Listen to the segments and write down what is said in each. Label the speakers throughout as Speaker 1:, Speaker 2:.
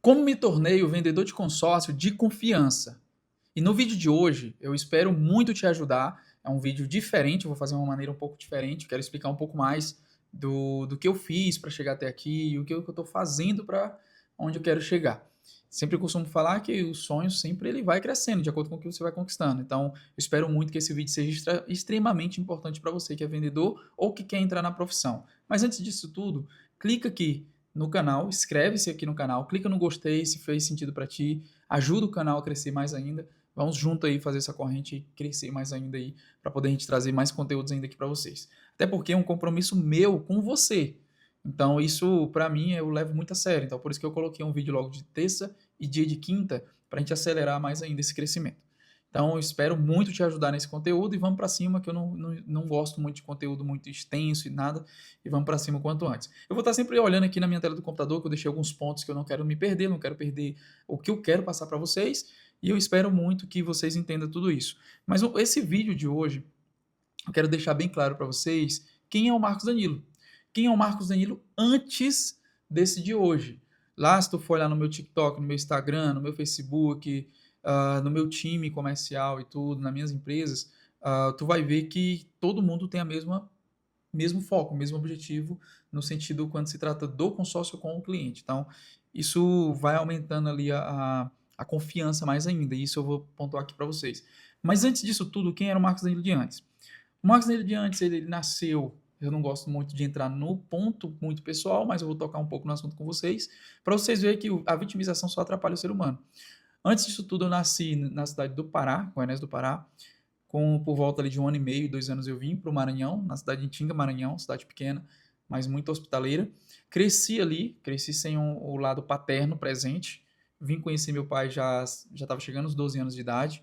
Speaker 1: Como me tornei o vendedor de consórcio de confiança? E no vídeo de hoje, eu espero muito te ajudar. É um vídeo diferente, eu vou fazer de uma maneira um pouco diferente. Quero explicar um pouco mais do que eu fiz para chegar até aqui e o que eu estou fazendo para onde eu quero chegar. Sempre costumo falar que o sonho sempre ele vai crescendo de acordo com o que você vai conquistando. Então, eu espero muito que esse vídeo seja extremamente importante para você que é vendedor ou que quer entrar na profissão. Mas antes disso tudo, clica aqui no canal, inscreve-se aqui no canal, clica no gostei se fez sentido para ti, ajuda o canal a crescer mais ainda. Vamos junto aí fazer essa corrente crescer mais ainda aí, para poder a gente trazer mais conteúdos ainda aqui para vocês. Até porque é um compromisso meu com você. Então isso, para mim, eu levo muito a sério. Então por isso que eu coloquei um vídeo logo de terça e dia de quinta, para a gente acelerar mais ainda esse crescimento. Então eu espero muito te ajudar nesse conteúdo e vamos para cima, que eu não gosto muito de conteúdo muito extenso e nada, e vamos para cima o quanto antes. Eu vou estar sempre olhando aqui na minha tela do computador, que eu deixei alguns pontos que eu não quero me perder, não quero perder o que eu quero passar para vocês, e eu espero muito que vocês entendam tudo isso. Mas esse vídeo de hoje, eu quero deixar bem claro para vocês quem é o Marcos Danilo. Quem é o Marcos Danilo antes desse de hoje. Lá, se tu for olhar no meu TikTok, no meu Instagram, no meu Facebook, no meu time comercial e tudo, nas minhas empresas, tu vai ver que todo mundo tem a mesmo foco, o mesmo objetivo, no sentido quando se trata do consórcio com o cliente. Então, isso vai aumentando ali a confiança mais ainda, e isso eu vou pontuar aqui para vocês. Mas antes disso tudo, quem era o Marcos Danilo de antes? O Marcos Danilo de antes, ele nasceu, eu não gosto muito de entrar no ponto muito pessoal, mas eu vou tocar um pouco no assunto com vocês, para vocês verem que a vitimização só atrapalha o ser humano. Antes disso tudo, eu nasci na cidade do Pará, Goiás do Pará, por volta ali de 1 ano e meio, 2 anos eu vim para o Maranhão, na cidade de Tinga, Maranhão, cidade pequena, mas muito hospitaleira. Cresci ali, cresci sem o lado paterno presente. Vim conhecer meu pai já estava chegando aos 12 anos de idade.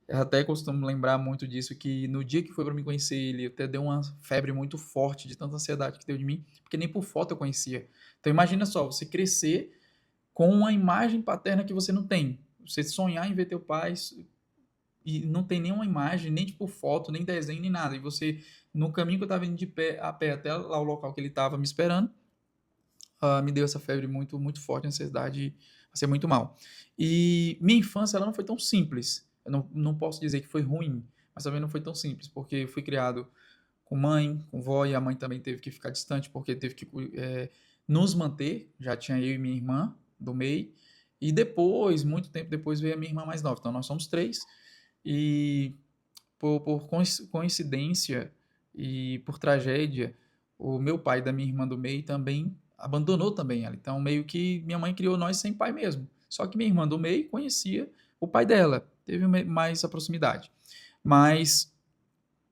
Speaker 1: Eu até costumo lembrar muito disso, que no dia que foi para me conhecer ele, até deu uma febre muito forte de tanta ansiedade que deu de mim, porque nem por foto eu conhecia. Então imagina só, você crescer com uma imagem paterna que você não tem. Você sonhar em ver teu pai e não tem nenhuma imagem, nem tipo foto, nem desenho, nem nada. E você, no caminho que eu estava indo de pé, a pé até lá o local que ele estava me esperando, me deu essa febre muito, muito forte, ansiedade, passei muito mal. E minha infância, ela não foi tão simples. Eu não posso dizer que foi ruim, mas também não foi tão simples, porque eu fui criado com mãe, com vó, e a mãe também teve que ficar distante, porque teve que nos manter. Já tinha eu e minha irmã do meio, e depois, muito tempo depois, veio a minha irmã mais nova. Então nós somos três, e por coincidência e por tragédia, o meu pai da minha irmã do meio também abandonou também ela. Então, meio que minha mãe criou nós sem pai mesmo. Só que minha irmã do meio conhecia o pai dela, teve mais a proximidade. Mas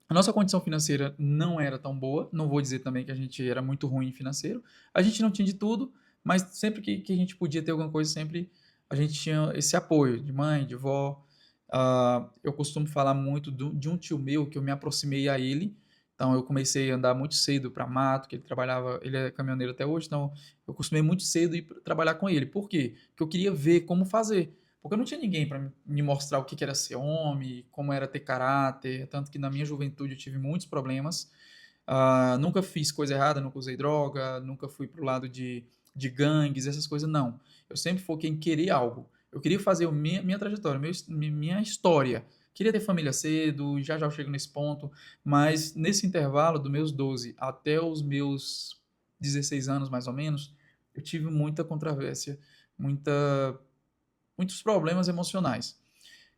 Speaker 1: a nossa condição financeira não era tão boa. Não vou dizer também que a gente era muito ruim financeiro. A gente não tinha de tudo, mas sempre que a gente podia ter alguma coisa, sempre a gente tinha esse apoio de mãe, de vó. Eu costumo falar muito de um tio meu que eu me aproximei a ele. Então eu comecei a andar muito cedo para mato, que ele trabalhava, ele é caminhoneiro até hoje, então eu costumei muito cedo ir trabalhar com ele. Por quê? Porque eu queria ver como fazer. Porque eu não tinha ninguém para me mostrar o que era ser homem, como era ter caráter, tanto que na minha juventude eu tive muitos problemas. Nunca fiz coisa errada, nunca usei droga, nunca fui pro lado de gangues, essas coisas, não. Eu sempre foquei em querer algo. Eu queria fazer minha trajetória, minha história. Queria ter família cedo, já eu chego nesse ponto, mas nesse intervalo dos meus 12 até os meus 16 anos, mais ou menos, eu tive muita controvérsia, muitos problemas emocionais.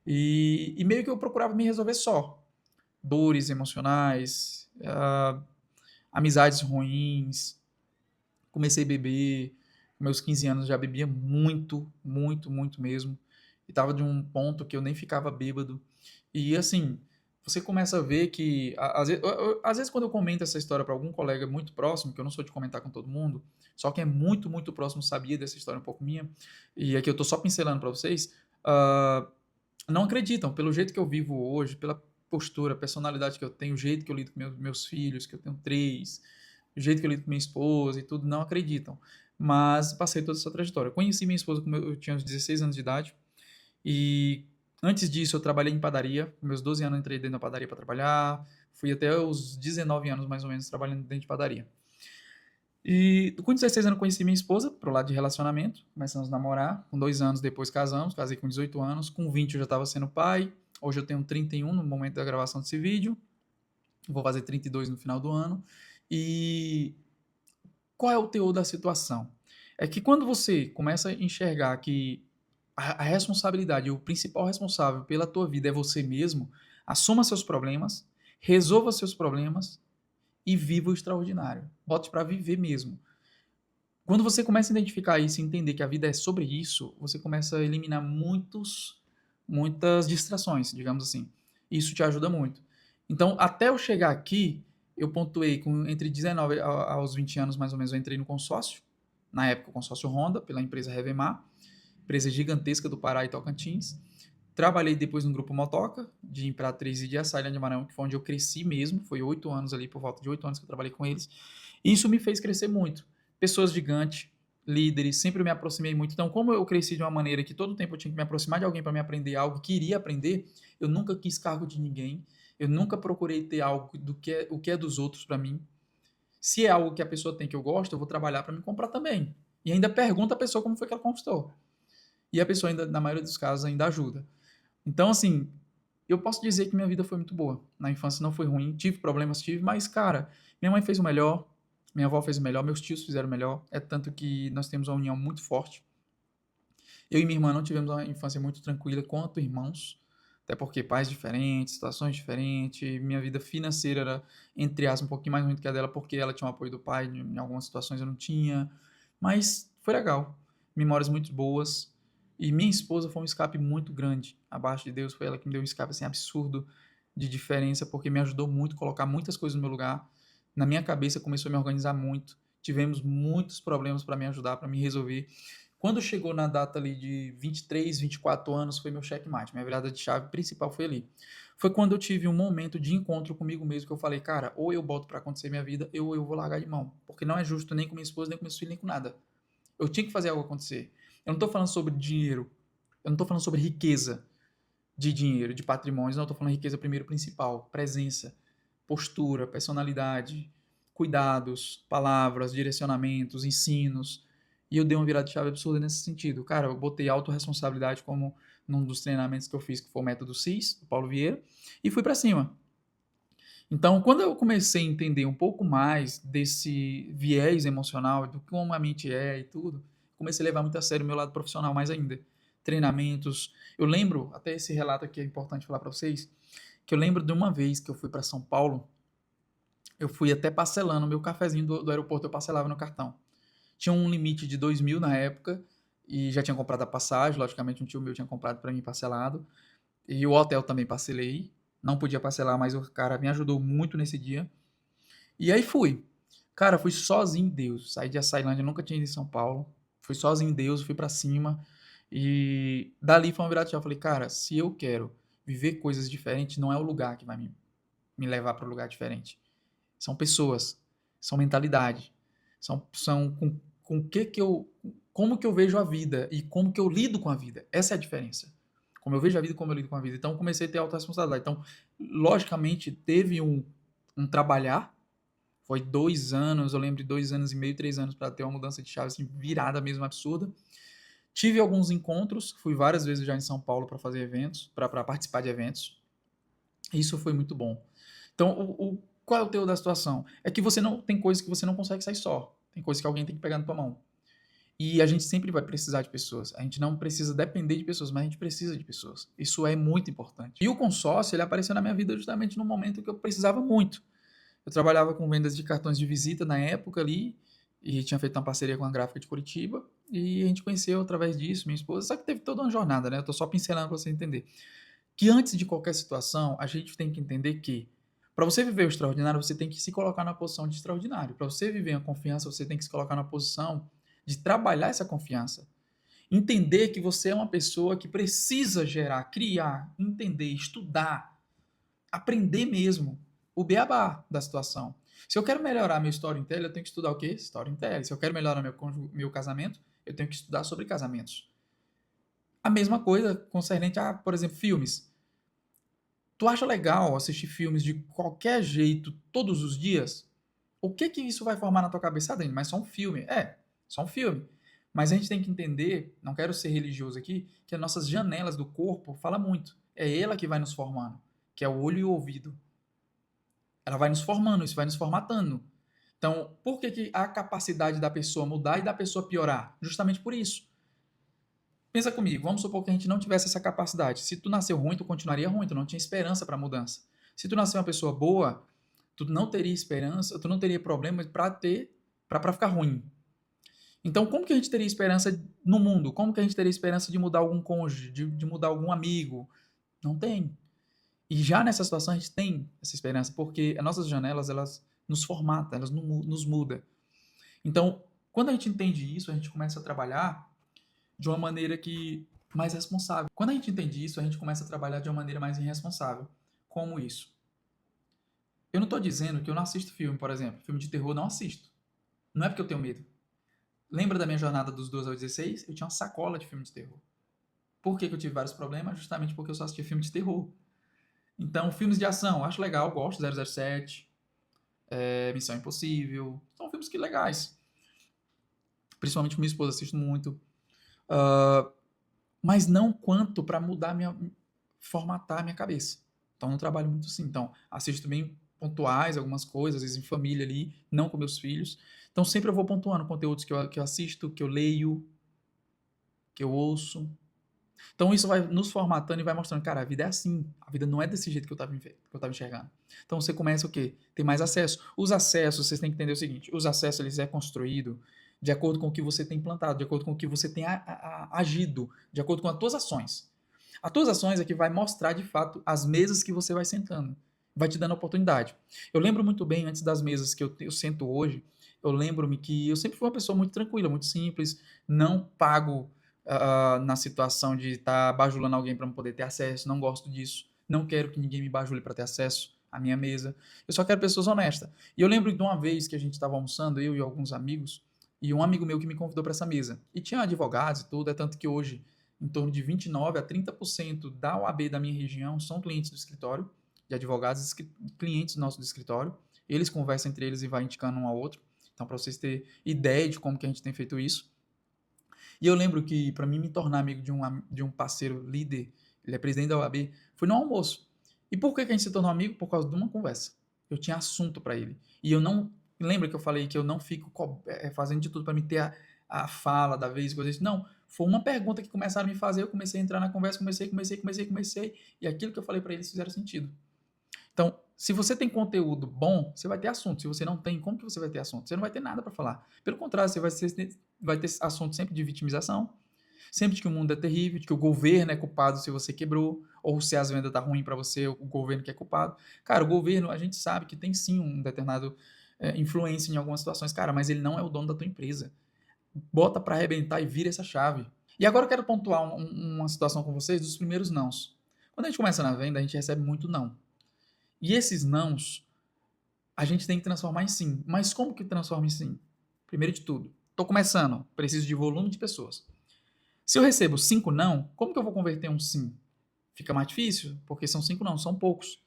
Speaker 1: E meio que eu procurava me resolver só. Dores emocionais, amizades ruins, comecei a beber, com meus 15 anos já bebia muito, muito, muito mesmo. E tava de um ponto que eu nem ficava bêbado. E assim, você começa a ver que, às vezes quando eu comento essa história para algum colega muito próximo, que eu não sou de comentar com todo mundo, só quem é muito, muito próximo sabia dessa história um pouco minha, e aqui eu tô só pincelando para vocês, não acreditam, pelo jeito que eu vivo hoje, pela postura, personalidade que eu tenho, o jeito que eu lido com meus filhos, que eu tenho três, o jeito que eu lido com minha esposa e tudo, não acreditam. Mas passei toda essa trajetória. Conheci minha esposa quando eu tinha uns 16 anos de idade, e antes disso eu trabalhei em padaria. Com meus 12 anos eu entrei dentro da padaria para trabalhar, fui até os 19 anos mais ou menos trabalhando dentro de padaria. E com 16 anos conheci minha esposa, pro lado de relacionamento, começamos a namorar, com 2 anos depois casamos, casei com 18 anos, com 20 eu já estava sendo pai, hoje eu tenho 31 no momento da gravação desse vídeo, vou fazer 32 no final do ano, e qual é o teor da situação? É que quando você começa a enxergar que a responsabilidade, o principal responsável pela tua vida é você mesmo, assuma seus problemas, resolva seus problemas e viva o extraordinário. Bote para viver mesmo. Quando você começa a identificar isso e entender que a vida é sobre isso, você começa a eliminar muitas distrações, digamos assim. Isso te ajuda muito. Então, até eu chegar aqui, eu pontuei com entre 19 aos 20 anos, mais ou menos, eu entrei no consórcio. Na época, o consórcio Honda, pela empresa Revemar, empresa gigantesca do Pará e Tocantins. Trabalhei depois no grupo Motoca, de Imperatriz e de Açailândia de Maranhão, que foi onde eu cresci mesmo. Foi 8 anos ali, por volta de 8 anos que eu trabalhei com eles. E isso me fez crescer muito. Pessoas gigantes, líderes, sempre me aproximei muito. Então, como eu cresci de uma maneira que todo tempo eu tinha que me aproximar de alguém para me aprender algo, queria aprender, eu nunca quis cargo de ninguém. Eu nunca procurei ter algo do que o que é dos outros para mim. Se é algo que a pessoa tem que eu gosto, eu vou trabalhar para me comprar também. E ainda pergunta a pessoa como foi que ela conquistou. E a pessoa ainda, na maioria dos casos, ainda ajuda. Então, assim, eu posso dizer que minha vida foi muito boa. Na infância não foi ruim, tive problemas, tive, mas, cara, minha mãe fez o melhor, minha avó fez o melhor, meus tios fizeram o melhor. É tanto que nós temos uma união muito forte. Eu e minha irmã não tivemos uma infância muito tranquila quanto irmãos, até porque pais diferentes, situações diferentes. Minha vida financeira era, entre aspas, um pouquinho mais ruim do que a dela, porque ela tinha o apoio do pai, em algumas situações eu não tinha. Mas foi legal. Memórias muito boas. E minha esposa foi um escape muito grande. Abaixo de Deus, foi ela que me deu um escape assim, absurdo de diferença, porque me ajudou muito a colocar muitas coisas no meu lugar. Na minha cabeça começou a me organizar muito. Tivemos muitos problemas para me ajudar, para me resolver. Quando chegou na data ali de 23, 24 anos, foi meu checkmate. Minha virada de chave principal foi ali. Foi quando eu tive um momento de encontro comigo mesmo que eu falei, cara, ou eu boto para acontecer minha vida, ou eu vou largar de mão. Porque não é justo nem com minha esposa, nem com meus filhos, nem com nada. Eu tinha que fazer algo acontecer. Eu não tô falando sobre dinheiro. Eu não tô falando sobre riqueza de dinheiro, de patrimônios. Não, eu tô falando riqueza primeiro principal. Presença, postura, personalidade, cuidados, palavras, direcionamentos, ensinos. E eu dei uma virada de chave absurda nesse sentido. Cara, eu botei autorresponsabilidade como num dos treinamentos que eu fiz, que foi o método CIS, do Paulo Vieira, e fui para cima. Então, quando eu comecei a entender um pouco mais desse viés emocional, do como a mente é e tudo, comecei a levar muito a sério o meu lado profissional mais ainda. Treinamentos. Eu lembro, até esse relato aqui é importante falar para vocês, que eu lembro de uma vez que eu fui para São Paulo, eu fui até parcelando meu cafezinho do aeroporto, eu parcelava no cartão. Tinha um limite de 2.000 na época, e já tinha comprado a passagem, logicamente um tio meu tinha comprado para mim parcelado, e o hotel também parcelei, não podia parcelar, mas o cara me ajudou muito nesse dia. E aí fui. Cara, fui sozinho em Deus. Saí de Açailândia, nunca tinha ido em São Paulo. Fui sozinho em Deus, fui pra cima. E dali foi uma virada de chave. Eu falei, cara, se eu quero viver coisas diferentes, não é o lugar que vai me levar para um lugar diferente. São pessoas, são mentalidade, são com que eu, como que eu vejo a vida e como que eu lido com a vida. Essa é a diferença. Como eu vejo a vida e como eu lido com a vida. Então comecei a ter autorresponsabilidade. Então, logicamente, teve um trabalhar. Foi 2 anos, eu lembro de 2 anos e meio, 3 anos para ter uma mudança de chave assim, virada mesmo absurda. Tive alguns encontros, fui várias vezes já em São Paulo para fazer eventos, para participar de eventos. Isso foi muito bom. Então, qual é o teu da situação? É que você não tem coisas que você não consegue sair só. Tem coisas que alguém tem que pegar na tua mão. E a gente sempre vai precisar de pessoas. A gente não precisa depender de pessoas, mas a gente precisa de pessoas. Isso é muito importante. E o consórcio, ele apareceu na minha vida justamente no momento que eu precisava muito. Eu trabalhava com vendas de cartões de visita na época ali, e tinha feito uma parceria com a gráfica de Curitiba, e a gente conheceu através disso, minha esposa, só que teve toda uma jornada, né? Eu tô só pincelando para você entender. Que antes de qualquer situação, a gente tem que entender que para você viver o extraordinário, você tem que se colocar na posição de extraordinário. Para você viver a confiança, você tem que se colocar na posição de trabalhar essa confiança. Entender que você é uma pessoa que precisa gerar, criar, entender, estudar, aprender mesmo o beabá da situação. Se eu quero melhorar meu storytelling, eu tenho que estudar o quê? Storytelling. Se eu quero melhorar meu casamento, eu tenho que estudar sobre casamentos. A mesma coisa concernente a, por exemplo, filmes. Tu acha legal assistir filmes de qualquer jeito todos os dias? O que que isso vai formar na tua cabeça? Ah, Dani, mas só um filme. É, só um filme. Mas a gente tem que entender, não quero ser religioso aqui, que as nossas janelas do corpo fala muito. É ela que vai nos formando, que é o olho e o ouvido. Ela vai nos formando, isso vai nos formatando. Então, por que, que há capacidade da pessoa mudar e da pessoa piorar? Justamente por isso. Pensa comigo, vamos supor que a gente não tivesse essa capacidade. Se tu nasceu ruim, tu continuaria ruim, tu não tinha esperança para mudança. Se tu nasceu uma pessoa boa, tu não teria esperança, tu não teria problema para ficar ruim. Então, como que a gente teria esperança no mundo? Como que a gente teria esperança de mudar algum cônjuge, de mudar algum amigo? Não tem. E já nessa situação a gente tem essa esperança, porque as nossas janelas, elas nos formatam, elas nos mudam. Então, quando a gente entende isso, a gente começa a trabalhar de uma maneira que mais responsável. Quando a gente entende isso, a gente começa a trabalhar de uma maneira mais irresponsável. Como isso? Eu não estou dizendo que eu não assisto filme, por exemplo. Filme de terror eu não assisto. Não é porque eu tenho medo. Lembra da minha jornada dos 12 aos 16? Eu tinha uma sacola de filme de terror. Por que, que eu tive vários problemas? Justamente porque eu só assistia filme de terror. Então, filmes de ação, acho legal, gosto. 007, Missão Impossível. São filmes que legais. Principalmente com minha esposa, assisto muito. Uh, mas não quanto para formatar a minha cabeça. Então, não trabalho muito assim. Então, assisto também pontuais, algumas coisas, às vezes em família ali, não com meus filhos. Então, sempre eu vou pontuando conteúdos que eu assisto, que eu leio, que eu ouço. Então, isso vai nos formatando e vai mostrando, cara, a vida é assim. A vida não é desse jeito que eu tava enxergando. Então, você começa o quê? Ter mais acesso. Os acessos, vocês têm que entender o seguinte, os acessos, eles é construído de acordo com o que você tem plantado, de acordo com o que você tem agido, de acordo com as tuas ações. As tuas ações é que vai mostrar, de fato, as mesas que você vai sentando. Vai te dando oportunidade. Eu lembro muito bem, antes das mesas que eu sento hoje, eu lembro-me que eu sempre fui uma pessoa muito tranquila, muito simples, não pago na situação de estar bajulando alguém para não poder ter acesso, não gosto disso, não quero que ninguém me bajule para ter acesso à minha mesa, eu só quero pessoas honestas. E eu lembro de uma vez que a gente estava almoçando, eu e alguns amigos, e um amigo meu que me convidou para essa mesa. E tinha advogados e tudo, é tanto que hoje em torno de 29 a 30% da OAB da minha região são clientes do escritório, de advogados, clientes nossos do escritório. Eles conversam entre eles e vai indicando um ao outro. Então, para vocês terem ideia de como que a gente tem feito isso. E eu lembro que, para mim me tornar amigo de um parceiro líder, ele é presidente da OAB, foi no almoço. E por que a gente se tornou amigo? Por causa de uma conversa. Eu tinha assunto para ele. E eu não. Lembra que eu falei que eu não fico fazendo de tudo para me ter a fala da vez, coisa assim? Não. Foi uma pergunta que começaram a me fazer, eu comecei a entrar na conversa, comecei. E aquilo que eu falei para eles fizeram sentido. Então, se você tem conteúdo bom, você vai ter assunto. Se você não tem, como que você vai ter assunto? Você não vai ter nada para falar. Pelo contrário, você vai ter assunto sempre de vitimização, sempre de que o mundo é terrível, de que o governo é culpado se você quebrou, ou se as vendas tá ruim para você, o governo que é culpado. Cara, o governo, a gente sabe que tem sim um determinado influência em algumas situações, cara, mas ele não é o dono da tua empresa. Bota para arrebentar e vira essa chave. E agora eu quero pontuar uma situação com vocês dos primeiros nãos. Quando a gente começa na venda, a gente recebe muito não. E esses nãos, a gente tem que transformar em sim. Mas como que transforma em sim? Primeiro de tudo, estou começando, preciso de volume de pessoas. Se eu recebo 5 não, como que eu vou converter um sim? Fica mais difícil, porque são 5 não, são poucos.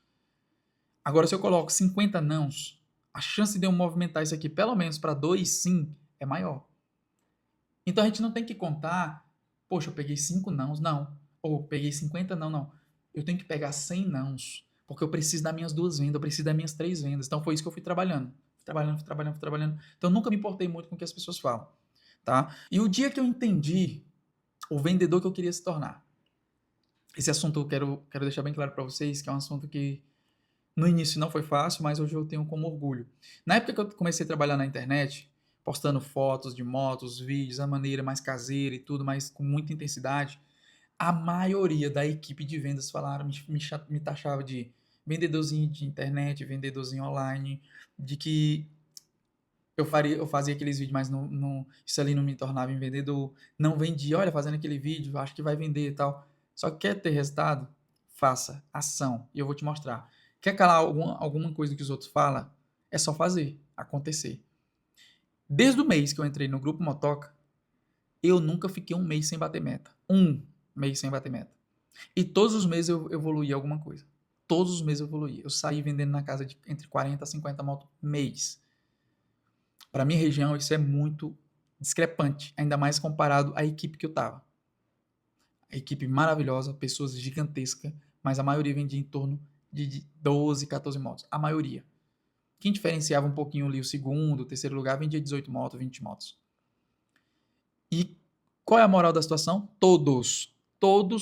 Speaker 1: Agora, se eu coloco 50 nãos, a chance de eu movimentar isso aqui pelo menos para 2 sim é maior. Então a gente não tem que contar, poxa, eu peguei 5 nãos, não. Ou peguei 50 não. Eu tenho que pegar 100 nãos, porque eu preciso das minhas 2 vendas, eu preciso das minhas 3 vendas. Então foi isso que eu fui trabalhando. Fui trabalhando. Então eu nunca me importei muito com o que as pessoas falam. Tá? E o dia que eu entendi o vendedor que eu queria se tornar, esse assunto eu quero deixar bem claro para vocês, que é um assunto que no início não foi fácil, mas hoje eu tenho como orgulho. Na época que eu comecei a trabalhar na internet, postando fotos de motos, vídeos, a maneira mais caseira e tudo, mas com muita intensidade, a maioria da equipe de vendas falaram, me taxava de vendedorzinho de internet, vendedorzinho online, de que eu fazia aqueles vídeos, mas isso ali não me tornava em vendedor, não vendia, olha, fazendo aquele vídeo, acho que vai vender e tal. Só que quer ter resultado? Faça, ação, e eu vou te mostrar. Quer calar alguma coisa que os outros falam? É só fazer, acontecer. Desde o mês que eu entrei no Grupo Motoca, eu nunca fiquei um mês sem bater meta. Um mês sem bater meta. E todos os meses eu evoluía alguma coisa. Todos os meses eu evoluía. Eu saí vendendo na casa de entre 40 a 50 motos mês. Para minha região, isso é muito discrepante, ainda mais comparado à equipe que eu estava. A equipe maravilhosa, pessoas gigantescas, mas a maioria vendia em torno de 12, 14 motos. A maioria. Quem diferenciava um pouquinho ali o segundo, o terceiro lugar, vendia 18 motos, 20 motos. E qual é a moral da situação? Todos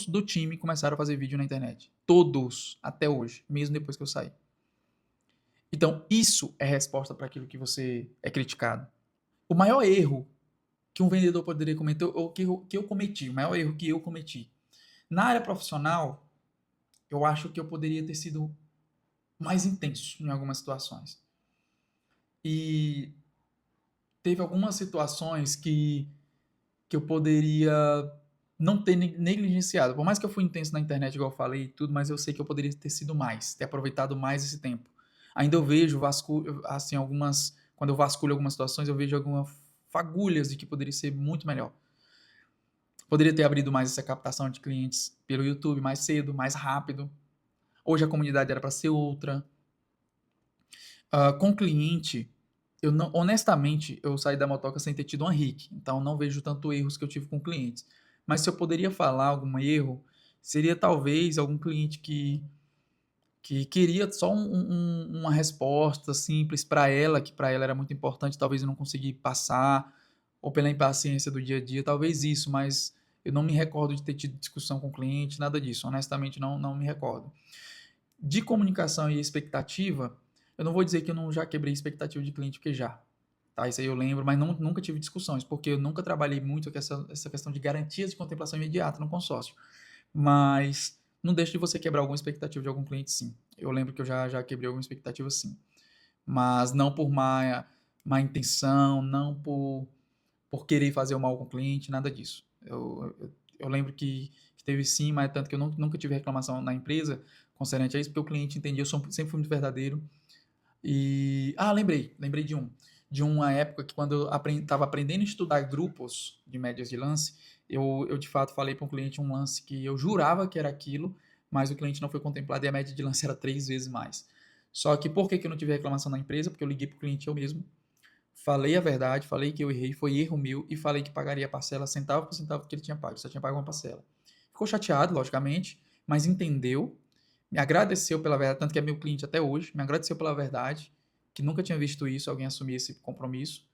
Speaker 1: do time começaram a fazer vídeo na internet. Todos, até hoje, mesmo depois que eu saí. Então, isso é resposta para aquilo que você é criticado. O maior erro que um vendedor poderia cometer, ou que eu cometi, o maior erro que eu cometi. Na área profissional, eu acho que eu poderia ter sido mais intenso em algumas situações. E teve algumas situações que eu poderia não ter negligenciado. Por mais que eu fui intenso na internet, igual eu falei e tudo, mas eu sei que eu poderia ter sido mais, ter aproveitado mais esse tempo. Ainda eu vejo, assim, quando eu vasculho algumas situações, eu vejo algumas fagulhas de que poderia ser muito melhor. Poderia ter abrido mais essa captação de clientes pelo YouTube mais cedo, mais rápido. Hoje a comunidade era para ser outra. Com cliente, eu não, honestamente, eu saí da motoca sem ter tido uma RIC, então não vejo tanto erros que eu tive com clientes. Mas se eu poderia falar algum erro, seria talvez algum cliente que queria só uma resposta simples para ela, que para ela era muito importante, talvez eu não consegui passar, ou pela impaciência do dia a dia, talvez isso, mas eu não me recordo de ter tido discussão com o cliente, nada disso, honestamente não me recordo. De comunicação e expectativa, eu não vou dizer que eu não já quebrei expectativa de cliente, porque já. Tá, isso aí eu lembro, mas nunca tive discussões, porque eu nunca trabalhei muito com essa questão de garantias de contemplação imediata no consórcio. Mas não deixa de você quebrar alguma expectativa de algum cliente, sim. Eu lembro que eu já quebrei alguma expectativa, sim. Mas não por má intenção, não por querer fazer o mal com o cliente, nada disso. Eu lembro que teve sim, mas tanto que eu nunca tive reclamação na empresa concernente a isso, porque o cliente entendia, eu sempre fui muito verdadeiro. Lembrei de uma época que quando eu estava aprendendo a estudar grupos de médias de lance, eu de fato falei para um cliente um lance que eu jurava que era aquilo, mas o cliente não foi contemplado e a média de lance era 3 vezes mais. Só que por que eu não tive reclamação na empresa? Porque eu liguei para o cliente eu mesmo, falei a verdade, falei que eu errei, foi erro meu e falei que pagaria a parcela centavo por centavo que ele tinha pago, só tinha pago uma parcela. Ficou chateado, logicamente, mas entendeu, me agradeceu pela verdade, tanto que é meu cliente até hoje, me agradeceu pela verdade, que nunca tinha visto isso, alguém assumir esse compromisso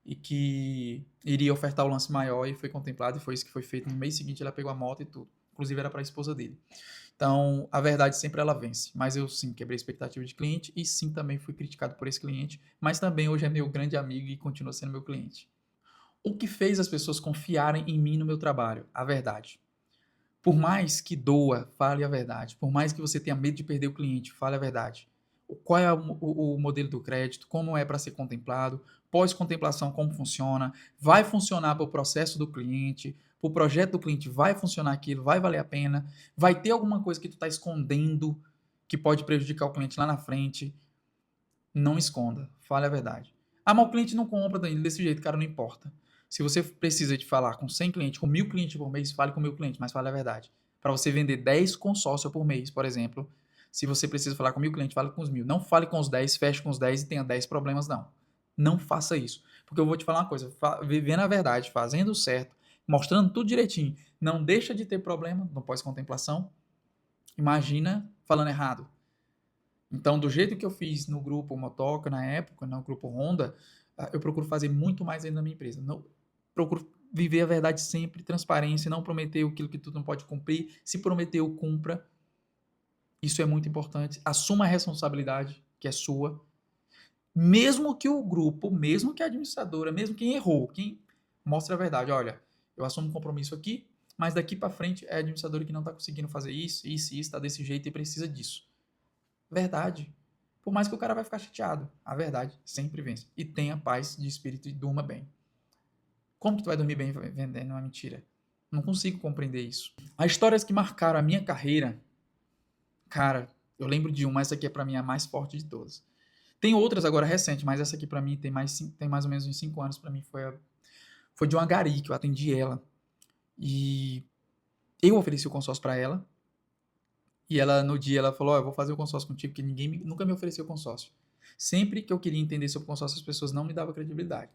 Speaker 1: e que iria ofertar o lance maior e foi contemplado e foi isso que foi feito. No mês seguinte ela pegou a moto e tudo. Inclusive era para a esposa dele. Então, a verdade sempre ela vence. Mas eu sim quebrei a expectativa de cliente e sim também fui criticado por esse cliente, mas também hoje é meu grande amigo e continua sendo meu cliente. O que fez as pessoas confiarem em mim no meu trabalho? A verdade. Por mais que doa, fale a verdade. Por mais que você tenha medo de perder o cliente, fale a verdade. Qual é o modelo do crédito? Como é para ser contemplado? Pós-contemplação, como funciona? Vai funcionar para o processo do cliente? Para o projeto do cliente, vai funcionar aquilo? Vai valer a pena? Vai ter alguma coisa que tu está escondendo que pode prejudicar o cliente lá na frente? Não esconda. Fale a verdade. Ah, mas o cliente não compra, Danilo, desse jeito, cara, não importa. Se você precisa de falar com 100 clientes, com 1000 clientes por mês, fale com 1000 clientes, mas fale a verdade. Para você vender 10 consórcios por mês, por exemplo, se você precisa falar com 1000 clientes, fale com os 1000. Não fale com os 10, feche com os 10 e tenha 10 problemas, não. Não faça isso. Porque eu vou te falar uma coisa, vivendo a verdade, fazendo o certo, mostrando tudo direitinho, não deixa de ter problema no pós-contemplação. Imagina falando errado. Então, do jeito que eu fiz no grupo Motoca na época, no grupo Honda, eu procuro fazer muito mais ainda na minha empresa. Não, procuro viver a verdade sempre, transparência, não prometer aquilo que tu não pode cumprir. Se prometeu, cumpra. Isso é muito importante. Assuma a responsabilidade que é sua. Mesmo que o grupo, mesmo que a administradora, mesmo quem errou, quem mostra a verdade. Olha, eu assumo um compromisso aqui, mas daqui para frente é a administradora que não está conseguindo fazer isso, está desse jeito e precisa disso. Verdade. Por mais que o cara vai ficar chateado, a verdade sempre vence. E tenha paz de espírito e durma bem. Como que tu vai dormir bem vendendo uma mentira? Não consigo compreender isso. As histórias que marcaram a minha carreira, cara, eu lembro de uma, essa aqui é pra mim a mais forte de todas. Tem outras agora recentes, mas essa aqui pra mim tem mais ou menos uns 5 anos. Pra mim foi de uma gari que eu atendi ela. E eu ofereci o consórcio pra ela. E ela, no dia, ela falou, eu vou fazer o consórcio contigo, porque ninguém nunca me ofereceu consórcio. Sempre que eu queria entender sobre consórcio, as pessoas não me davam credibilidade.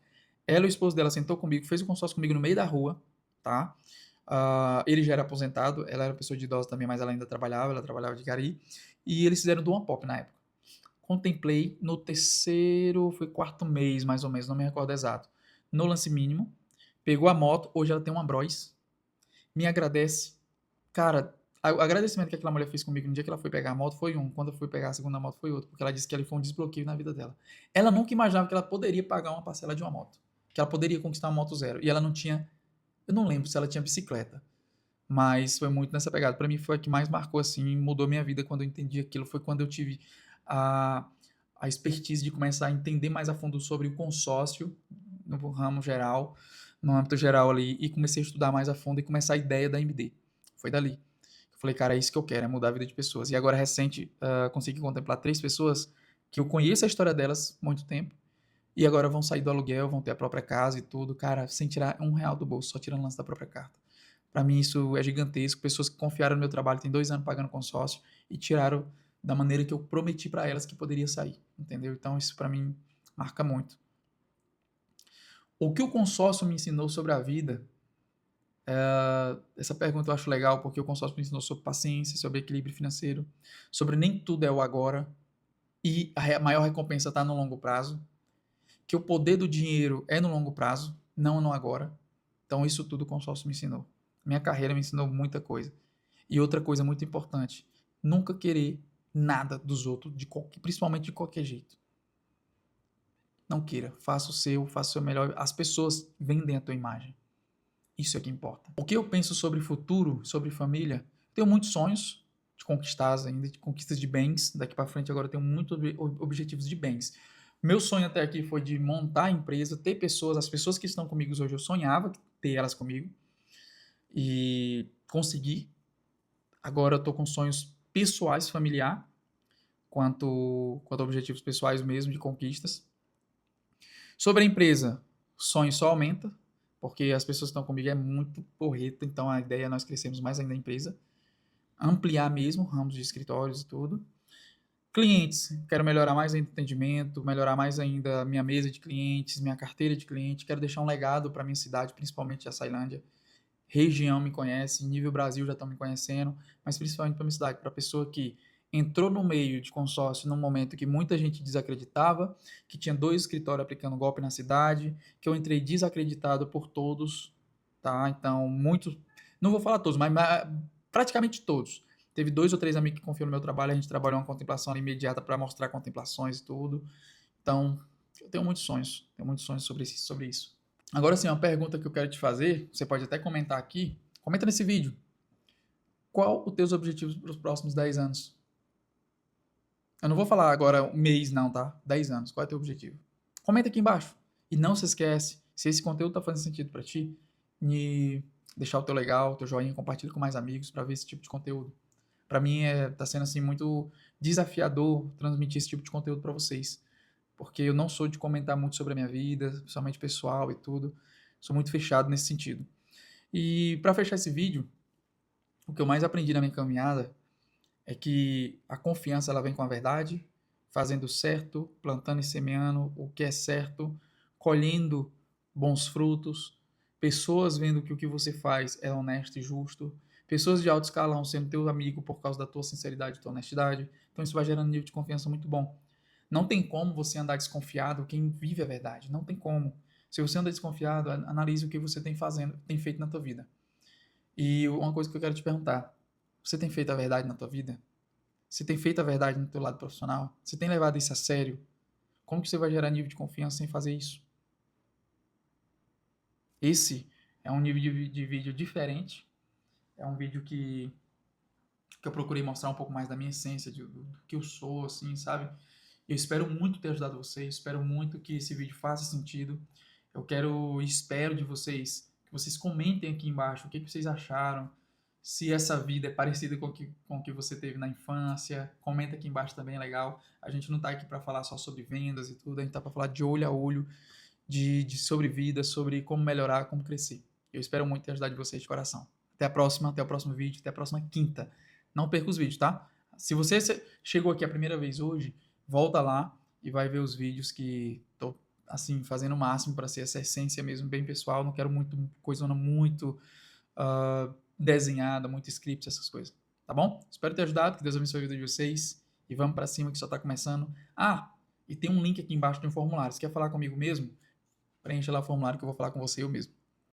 Speaker 1: Ela e o esposo dela sentou comigo, fez o consórcio comigo no meio da rua, tá? Ele já era aposentado, ela era pessoa de idosa também, mas ela trabalhava de gari, e eles fizeram do One Pop na época. Contemplei no terceiro, foi quarto mês, mais ou menos, não me recordo exato. No lance mínimo, pegou a moto, hoje ela tem uma Bros, me agradece. Cara, o agradecimento que aquela mulher fez comigo no dia que ela foi pegar a moto foi um, quando eu fui pegar a segunda moto foi outro, porque ela disse que ali foi um desbloqueio na vida dela. Ela nunca imaginava que ela poderia pagar uma parcela de uma moto, que ela poderia conquistar uma moto zero, e ela não tinha, eu não lembro se ela tinha bicicleta, mas foi muito nessa pegada. Para mim foi a que mais marcou assim, mudou minha vida quando eu entendi aquilo, foi quando eu tive a, a expertise de começar a entender mais a fundo sobre o consórcio, no ramo geral, no âmbito geral ali, e comecei a estudar mais a fundo e começar a ideia da MD. Foi dali. Eu falei, cara, é isso que eu quero, é mudar a vida de pessoas. E agora, recente, consegui contemplar 3 pessoas que eu conheço a história delas há muito tempo, e agora vão sair do aluguel, vão ter a própria casa e tudo, cara, sem tirar R$ 1 do bolso, só tirando o lance da própria carta. Para mim isso é gigantesco. Pessoas que confiaram no meu trabalho, tem 2 anos pagando consórcio e tiraram da maneira que eu prometi para elas que poderia sair, entendeu? Então isso para mim marca muito. O que o consórcio me ensinou sobre a vida? Essa pergunta eu acho legal porque o consórcio me ensinou sobre paciência, sobre equilíbrio financeiro, sobre nem tudo é o agora e a maior recompensa está no longo prazo, que o poder do dinheiro é no longo prazo, não no agora. Então isso tudo o consórcio me ensinou. Minha carreira me ensinou muita coisa. E outra coisa muito importante, nunca querer nada dos outros, principalmente de qualquer jeito. Não queira, faça o seu melhor. As pessoas vendem a tua imagem. Isso é que importa. O que eu penso sobre futuro, sobre família? Tenho muitos sonhos de conquistar ainda, de conquistas de bens. Daqui para frente agora eu tenho muitos objetivos de bens. Meu sonho até aqui foi de montar a empresa, ter pessoas, as pessoas que estão comigo hoje eu sonhava ter elas comigo e consegui. Agora eu tô com sonhos pessoais, familiar, quanto a objetivos pessoais mesmo, de conquistas. Sobre a empresa, o sonho só aumenta, porque as pessoas que estão comigo é muito porreta, então a ideia é nós crescermos mais ainda a empresa, ampliar mesmo ramos de escritórios e tudo. Clientes, quero melhorar mais ainda o atendimento, melhorar mais ainda a minha mesa de clientes, minha carteira de cliente, quero deixar um legado para minha cidade, principalmente a Ceilândia. Região me conhece, nível Brasil já estão me conhecendo, mas principalmente para minha cidade, para a pessoa que entrou no meio de consórcio num momento que muita gente desacreditava, que tinha 2 escritórios aplicando golpe na cidade, que eu entrei desacreditado por todos, tá? Então, muitos, não vou falar todos, mas praticamente todos. Teve 2 ou 3 amigos que confiam no meu trabalho, a gente trabalhou uma contemplação imediata para mostrar contemplações e tudo. Então, eu tenho muitos sonhos sobre isso. Agora sim, uma pergunta que eu quero te fazer, você pode até comentar aqui, comenta nesse vídeo. Qual os teus objetivos para os próximos 10 anos? Eu não vou falar agora um mês não, tá? 10 anos, qual é o teu objetivo? Comenta aqui embaixo. E não se esquece, se esse conteúdo está fazendo sentido para ti, de deixar o teu legal, o teu joinha, compartilha com mais amigos para ver esse tipo de conteúdo. Para mim tá sendo assim muito desafiador transmitir esse tipo de conteúdo para vocês, porque eu não sou de comentar muito sobre a minha vida, principalmente pessoal e tudo. Sou muito fechado nesse sentido. E para fechar esse vídeo, o que eu mais aprendi na minha caminhada é que a confiança ela vem com a verdade, fazendo certo, plantando e semeando o que é certo, colhendo bons frutos, pessoas vendo que o que você faz é honesto e justo, pessoas de alto escalão sendo teu amigo por causa da tua sinceridade e tua honestidade. Então isso vai gerando um nível de confiança muito bom. Não tem como você andar desconfiado quem vive a verdade. Não tem como. Se você anda desconfiado, analise o que você tem feito na tua vida. E uma coisa que eu quero te perguntar: você tem feito a verdade na tua vida? Você tem feito a verdade no teu lado profissional? Você tem levado isso a sério? Como que você vai gerar nível de confiança sem fazer isso? Esse é um nível de vídeo diferente. É um vídeo que eu procurei mostrar um pouco mais da minha essência, do que eu sou, assim, sabe? Eu espero muito ter ajudado vocês, espero muito que esse vídeo faça sentido. Eu quero e espero de vocês que vocês comentem aqui embaixo o que vocês acharam, se essa vida é parecida com o que você teve na infância. Comenta aqui embaixo também, é legal. A gente não está aqui para falar só sobre vendas e tudo, a gente está para falar de olho a olho, sobre vida, sobre como melhorar, como crescer. Eu espero muito ter ajudado vocês de coração. Até a próxima, até o próximo vídeo, até a próxima quinta. Não perca os vídeos, tá? Se você chegou aqui a primeira vez hoje, volta lá e vai ver os vídeos que tô, assim, fazendo o máximo para ser essa essência mesmo, bem pessoal. Não quero muito coisona muito desenhada, muito script, essas coisas. Tá bom? Espero ter ajudado, que Deus abençoe a vida de vocês. E vamos para cima que só tá começando. Ah, e tem um link aqui embaixo de um formulário. Se quer falar comigo mesmo, preencha lá o formulário que eu vou falar com você eu mesmo.